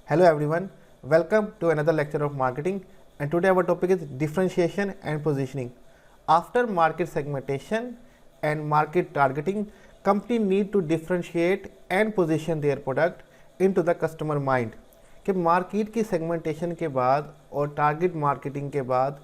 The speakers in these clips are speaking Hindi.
Hello everyone, welcome to another lecture of marketing, and today our topic is differentiation and positioning. After market segmentation and market targeting, company need to differentiate and position their product into the customer mind. कि मार्केट की सेगमेंटेशन के बाद और टारगेट मार्केटिंग के बाद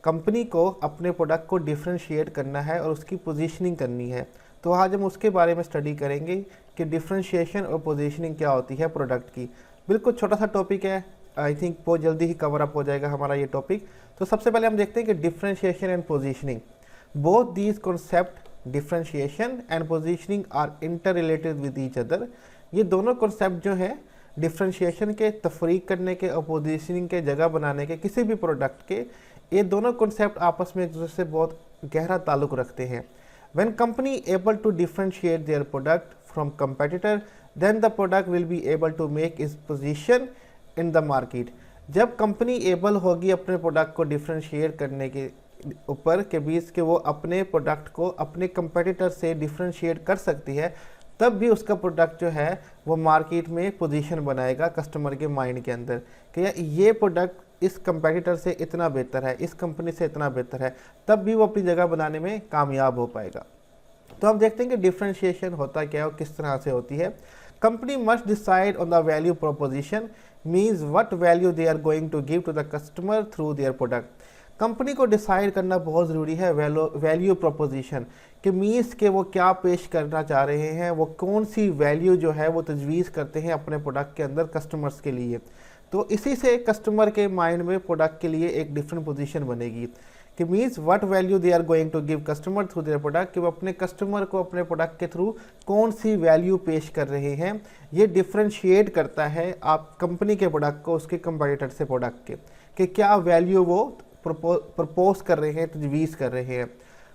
कंपनी को अपने प्रोडक्ट को डिफ्रेंशिएट करना है और उसकी पोजीशनिंग करनी है। तो आज हम उसके बारे में स्टडी करेंगे कि डिफ्रेंशिएशन और पोजीशनिंग क्या होती है प्रोडक्ट की। बिल्कुल छोटा सा टॉपिक है, आई थिंक बहुत जल्दी ही कवर अप हो जाएगा हमारा ये टॉपिक। तो सबसे पहले हम देखते हैं कि differentiation and positioning, both these concept differentiation and positioning are inter related with each other. ये दोनों कॉन्सेप्ट जो है डिफ्रेंशिएशन के, तफरीक करने के और पोजीशनिंग के, जगह बनाने के किसी भी प्रोडक्ट के, ये दोनों कॉन्सेप्ट आपस में एक दूसरे से बहुत गहरा ताल्लुक रखते हैं। When company able to differentiate their product from competitor, then the product will be able to make its position in the market. जब कंपनी एबल होगी अपने प्रोडक्ट को डिफ्रेंशिएट करने के ऊपर के बीच के वो अपने प्रोडक्ट को अपने कंपेटिटर से डिफ्रेंशिएट कर सकती है, तब भी उसका प्रोडक्ट जो है वो मार्केट में पोजीशन बनाएगा कस्टमर के माइंड के अंदर कि ये प्रोडक्ट इस कंपेटिटर से इतना बेहतर है, इस कंपनी से इतना बेहतर है, तब भी वो अपनी जगह बनाने में कामयाब हो पाएगा। तो हम देखते हैं कि डिफ्रेंशिएशन होता क्या है और किस तरह से होती है। Company must decide on the value proposition, means what value they are going to give to the customer through their product. Company को डिसाइड करना बहुत ज़रूरी है वैल्यू प्रोपोजिशन कि मीन्स के वो क्या पेश करना चाह रहे हैं, वो कौन सी वैल्यू जो है वो तजवीज़ करते हैं अपने प्रोडक्ट के अंदर कस्टमर्स के लिए। तो इसी से कस्टमर के माइंड में प्रोडक्ट के लिए एक डिफरेंट पोजीशन बनेगी कि means what value they are going to give customer through their product, कि वो अपने कस्टमर को अपने प्रोडक्ट के थ्रू कौन सी वैल्यू पेश कर रहे हैं। ये डिफ्रेंशिएट करता है आप कंपनी के प्रोडक्ट को उसके कंपेटिटर से प्रोडक्ट के कि क्या वैल्यू वो प्रपोज कर रहे हैं, तजवीज़ कर रहे हैं।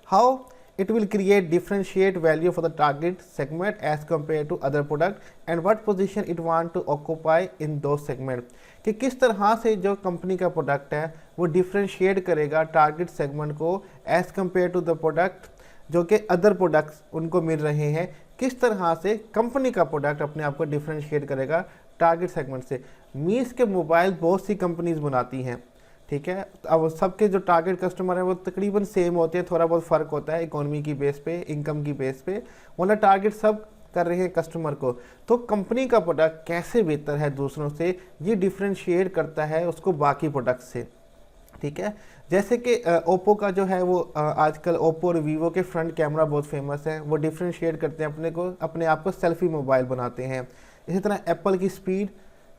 How it will create differentiate value for the target segment as compared to other product and what position it want to occupy in those segment, कि किस तरह से जो कंपनी का प्रोडक्ट है वो डिफ्रेंशिएट करेगा टारगेट सेगमेंट को as compare to the product जो कि अदर प्रोडक्ट्स उनको मिल रहे हैं। किस तरह से कंपनी का प्रोडक्ट अपने आप को डिफ्रेंशिएट करेगा टारगेट सेगमेंट से। मीन्स के मोबाइल बहुत सी कंपनीज बनाती हैं, ठीक है, अब सबके जो टारगेट कस्टमर है वो तकरीबन सेम होते हैं, थोड़ा बहुत फ़र्क होता है इकोनॉमी की बेस पे, इनकम की बेस पे, वरना टारगेट सब कर रहे हैं कस्टमर को। तो कंपनी का प्रोडक्ट कैसे बेहतर है दूसरों से, ये डिफ्रेंशिएट करता है उसको बाकी प्रोडक्ट से, ठीक है। जैसे कि ओप्पो का जो है वो आजकल ओप्पो और वीवो के फ्रंट कैमरा बहुत फेमस है, वो डिफ्रेंशिएट करते हैं अपने आप को सेल्फी मोबाइल बनाते हैं। इसी तरह एप्पल की स्पीड,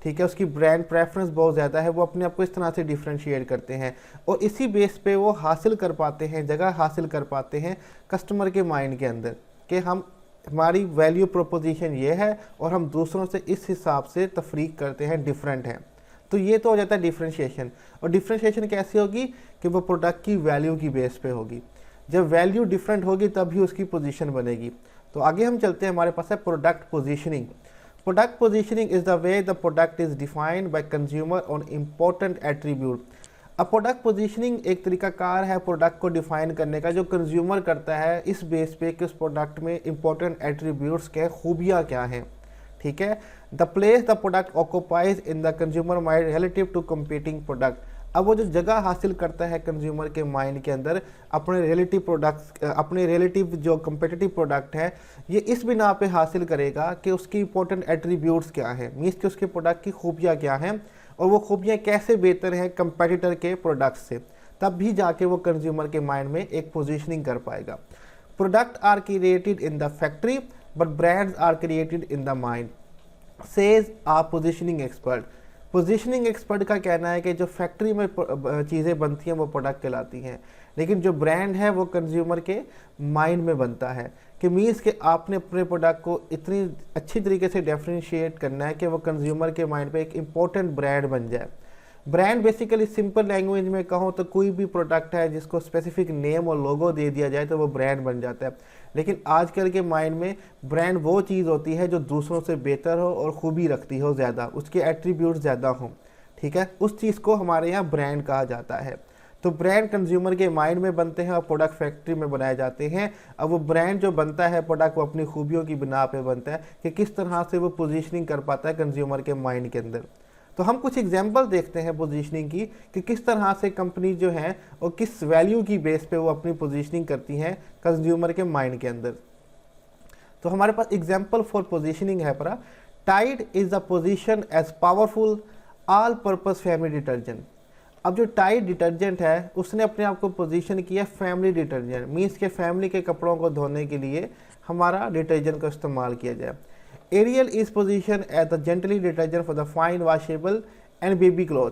ठीक है, उसकी ब्रांड प्रेफरेंस बहुत ज़्यादा है, वो अपने आप को इस तरह से डिफ्रेंशिएट करते हैं और इसी बेस पे वो हासिल कर पाते हैं, जगह हासिल कर पाते हैं कस्टमर के माइंड के अंदर कि हमारी वैल्यू प्रोपोजिशन ये है और हम दूसरों से इस हिसाब से तफरीक करते हैं, डिफरेंट हैं। तो ये तो हो जाता है डिफ्रेंशिएशन। और डिफ्रेंशिएशन कैसी होगी कि वो प्रोडक्ट की वैल्यू की बेस पे होगी। जब वैल्यू डिफरेंट होगी तभी उसकी पोजीशन बनेगी। तो आगे हम चलते हैं, हमारे पास है product positioning. Product positioning is the way the product is defined by consumer on important attribute. अब प्रोडक्ट पोजीशनिंग एक तरीकाकार है प्रोडक्ट को डिफाइन करने का जो कंज्यूमर करता है इस बेस पे कि उस प्रोडक्ट में इंपॉर्टेंट एट्रीब्यूट्स क्या है, खूबियाँ क्या हैं, ठीक है। The place the product occupies in the consumer mind relative to competing product. अब वो जो जगह हासिल करता है कंज्यूमर के माइंड के अंदर अपने रिलेटिव प्रोडक्ट्स, अपने रिलेटिव जो कम्पिटिटिव प्रोडक्ट है, ये इस बिना पे हासिल करेगा कि उसकी इंपॉर्टेंट एट्रीब्यूट्स क्या हैं, मीन्स कि उसके प्रोडक्ट की खूबियाँ क्या हैं और वो खूबियाँ कैसे बेहतर हैं कंपेटिटर के प्रोडक्ट से, तब भी जाके वो कंज्यूमर के माइंड में एक पोजीशनिंग कर पाएगा। Product are created in the factory but brands are created in the mind, says a positioning expert. Positioning expert का कहना है कि जो फैक्ट्री में चीज़ें बनती हैं वो प्रोडक्ट कहलाती हैं, लेकिन जो ब्रांड है वो कंज्यूमर के माइंड में बनता है। कि मीन्स कि आपने अपने प्रोडक्ट को इतनी अच्छी तरीके से डिफरेंशिएट करना है कि वो कंज्यूमर के माइंड पे एक इम्पोर्टेंट ब्रांड बन जाए। ब्रांड बेसिकली सिंपल लैंग्वेज में कहूँ तो कोई भी प्रोडक्ट है जिसको स्पेसिफिक नेम और लोगो दे दिया जाए तो वो ब्रांड बन जाता है। लेकिन आजकल के माइंड में ब्रांड वो चीज़ होती है जो दूसरों से बेहतर हो और खूबी रखती हो ज़्यादा, उसके एट्रीब्यूट ज़्यादा हों, ठीक है, उस चीज़ को हमारे यहाँ ब्रांड कहा जाता है। तो ब्रांड कंज्यूमर के माइंड में बनते हैं और प्रोडक्ट फैक्ट्री में बनाए जाते हैं। अब वो ब्रांड जो बनता है प्रोडक्ट वो अपनी खूबियों की बिना पे बनता है कि किस तरह से वो पोजीशनिंग कर पाता है कंज्यूमर के माइंड के अंदर। तो हम कुछ एग्जांपल देखते हैं पोजीशनिंग की कि किस तरह से कंपनी जो है और किस वैल्यू की बेस पे वो अपनी पोजीशनिंग करती हैं कंज्यूमर के माइंड के अंदर। तो हमारे पास एग्जांपल फॉर पोजीशनिंग है परा, Tide is the position as powerful all purpose family detergent. अब जो टाइड डिटर्जेंट है उसने अपने आप को पोजीशन किया फैमिली डिटर्जेंट, मीन्स के फैमिली के कपड़ों को धोने के लिए हमारा डिटर्जेंट का इस्तेमाल किया जाए। Ariel is position as the gently detergent for the fine washable and baby cloth.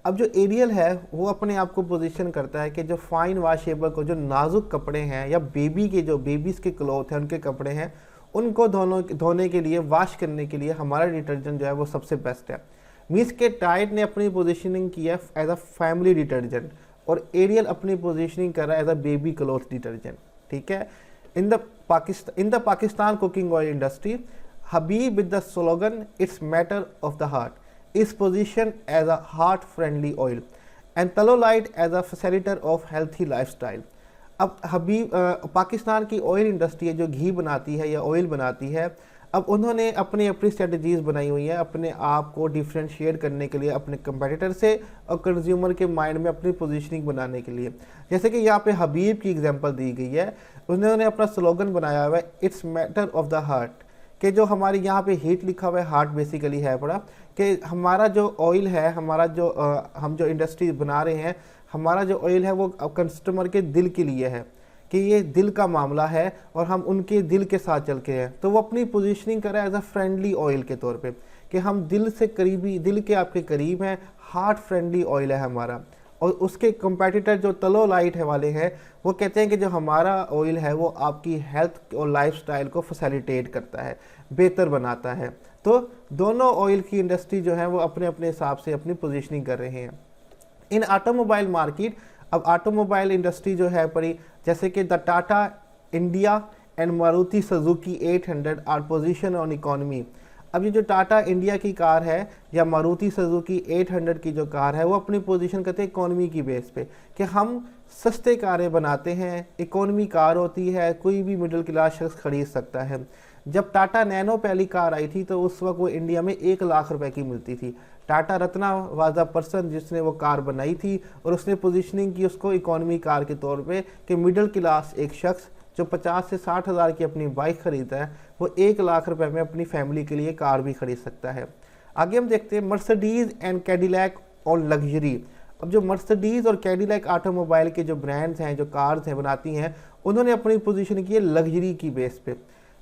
अब जो एरियल है वो अपने आप को पोजीशन करता है कि जो फाइन वॉशेबल को जो नाजुक कपड़े हैं या बेबी के जो बेबीज़ के क्लॉथ हैं उनके कपड़े हैं उनको धोने के लिए वॉश करने के लिए हमारा डिटर्जेंट जो है वो सबसे बेस्ट है। मीन्स के टाइड ने अपनी पोजीशनिंग किया एज अ फैमिली डिटर्जेंट और एरियल अपनी पोजीशनिंग कर रहा है as a baby cloth detergent. ठीक है। In the Pakistan cooking oil industry, Habib with the slogan "It's matter of the heart" is positioned as a heart-friendly oil, and Talolite as a facilitator of healthy lifestyle. अब हबीब पाकिस्तान की ऑयल इंडस्ट्री है जो घी बनाती है या ऑयल बनाती है, अब उन्होंने अपनी अपनी स्ट्रेटजीज बनाई हुई है अपने आप को डिफ्रेंशिएट करने के लिए अपने कंपेटिटर से और कंज्यूमर के माइंड में अपनी पोजीशनिंग बनाने के लिए। जैसे कि यहाँ पे हबीब की एग्जांपल दी गई है, उन्होंने अपना स्लोगन बनाया हुआ है "it's matter of the heart", कि जो हमारी यहाँ पे हीट लिखा हुआ है हार्ट बेसिकली है पड़ा कि हमारा जो ऑयल है, हमारा जो हम जो इंडस्ट्री बना रहे हैं, हमारा जो ऑयल है वो कस्टमर के दिल के लिए है कि ये दिल का मामला है और हम उनके दिल के साथ चल के हैं। तो वो अपनी पोजीशनिंग कर रहा है एज अ फ्रेंडली ऑयल के तौर पे कि हम दिल से करीबी, दिल के आपके करीब हैं, हार्ट फ्रेंडली ऑयल है हमारा। और उसके कंपेटिटर जो तलोलाइट है वाले हैं वो कहते हैं कि जो हमारा ऑयल है वो आपकी हेल्थ और लाइफस्टाइल को फैसिलिटेट करता है, बेहतर बनाता है। तो दोनों ऑयल की इंडस्ट्री जो है वो अपने अपने हिसाब से अपनी पोजीशनिंग कर रहे हैं। इन ऑटोमोबाइल मार्केट, अब ऑटोमोबाइल इंडस्ट्री जो है परी, जैसे कि the Tata India and Maruti Suzuki 800 are position on economy. अब ये जो टाटा इंडिया की कार है या मारुति सुजुकी 800 की जो कार है वो अपनी पोजीशन करते हैं इकोनॉमी की बेस पे कि हम सस्ते कारें बनाते हैं, इकोनॉमी कार होती है, कोई भी मिडिल क्लास शख्स खरीद सकता है। जब टाटा नैनो पहली कार आई थी तो उस वक्त वो इंडिया में 1 लाख रुपए की मिलती थी। Tata Ratna was the person जिसने वो कार बनाई थी और उसने पोजीशनिंग की उसको इकोनॉमी कार के तौर पे कि मिडिल क्लास एक शख्स जो 50 से 60 हज़ार की अपनी बाइक खरीदता है वो 1 लाख रुपए में अपनी फैमिली के लिए कार भी खरीद सकता है। आगे हम देखते हैं मर्सिडीज़ एंड कैडिलैक और लग्जरी। अब जो मर्सिडीज़ और कैडिलैक ऑटोमोबाइल के जो ब्रांड्स हैं, जो कार्स हैं बनाती हैं, उन्होंने अपनी पोजीशन की है लग्जरी की बेस पे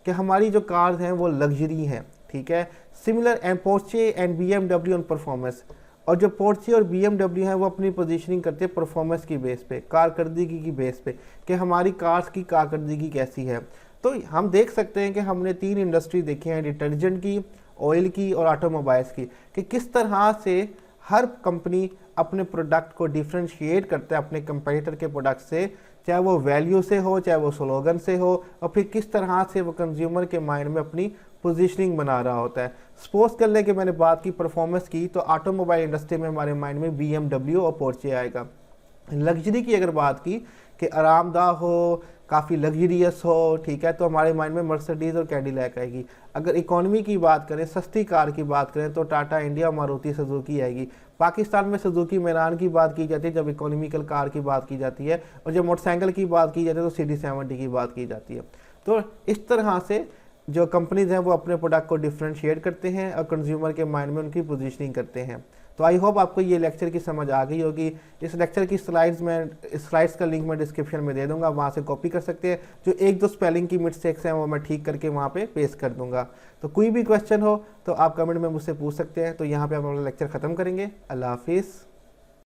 कि हमारी जो कार्स हैं वो लग्जरी हैं। ठीक है। Similar and Porsche and BMW on performance, और जो पोर्चे और BMW हैं वो अपनी पोजीशनिंग करते हैं परफॉर्मेंस की बेस पे, कारकर्दगी की बेस पे कि हमारी कार्स की कारकर्दगी कैसी है। तो हम देख सकते हैं कि हमने 3 इंडस्ट्री देखी हैं, डिटर्जेंट की, ऑयल की और ऑटोमोबाइल्स की, कि किस तरह से हर कंपनी अपने प्रोडक्ट को डिफ्रेंशिएट करता है अपने कंपेटिटर के प्रोडक्ट से, चाहे वो वैल्यू से हो, चाहे वो स्लोगन से हो, और फिर किस तरह से वो कंज्यूमर के माइंड में अपनी पोजीशनिंग बना रहा होता है। सपोज कर ले कि मैंने बात की परफॉर्मेंस की, तो ऑटोमोबाइल इंडस्ट्री में हमारे माइंड में BMW और पोर्चे आएगा। लग्जरी की अगर बात की कि आरामदाह हो, काफ़ी लग्जरियस हो, ठीक है, तो हमारे माइंड में मर्सिडीज़ और कैडिलैक आएगी। अगर इकोनॉमी की बात करें, सस्ती कार की बात करें, तो टाटा इंडिया, मारुति सुजुकी आएगी। पाकिस्तान में सुजुकी मैरान की बात की जाती है जब इकोनॉमिकल कार की बात की जाती है, और जब मोटरसाइकिल की बात की जाती है तो CD70 की बात की जाती है। तो इस तरह से जो कंपनीज हैं वो अपने प्रोडक्ट को डिफ्रेंशिएट करते हैं और कंज्यूमर के माइंड में उनकी पोजीशनिंग करते हैं। तो आई होप आपको ये लेक्चर की समझ आ गई होगी। इस लेक्चर की स्लाइड्स का लिंक मैं डिस्क्रिप्शन में दे दूंगा, वहाँ से कॉपी कर सकते हैं। जो 1-2 स्पेलिंग की मिस्टेक्स हैं वो मैं ठीक करके वहाँ पे पेस्ट कर दूंगा। तो कोई भी क्वेश्चन हो तो आप कमेंट में मुझसे पूछ सकते हैं। तो यहाँ पे हम अपना लेक्चर ख़त्म करेंगे। अल्लाह हाफिज़।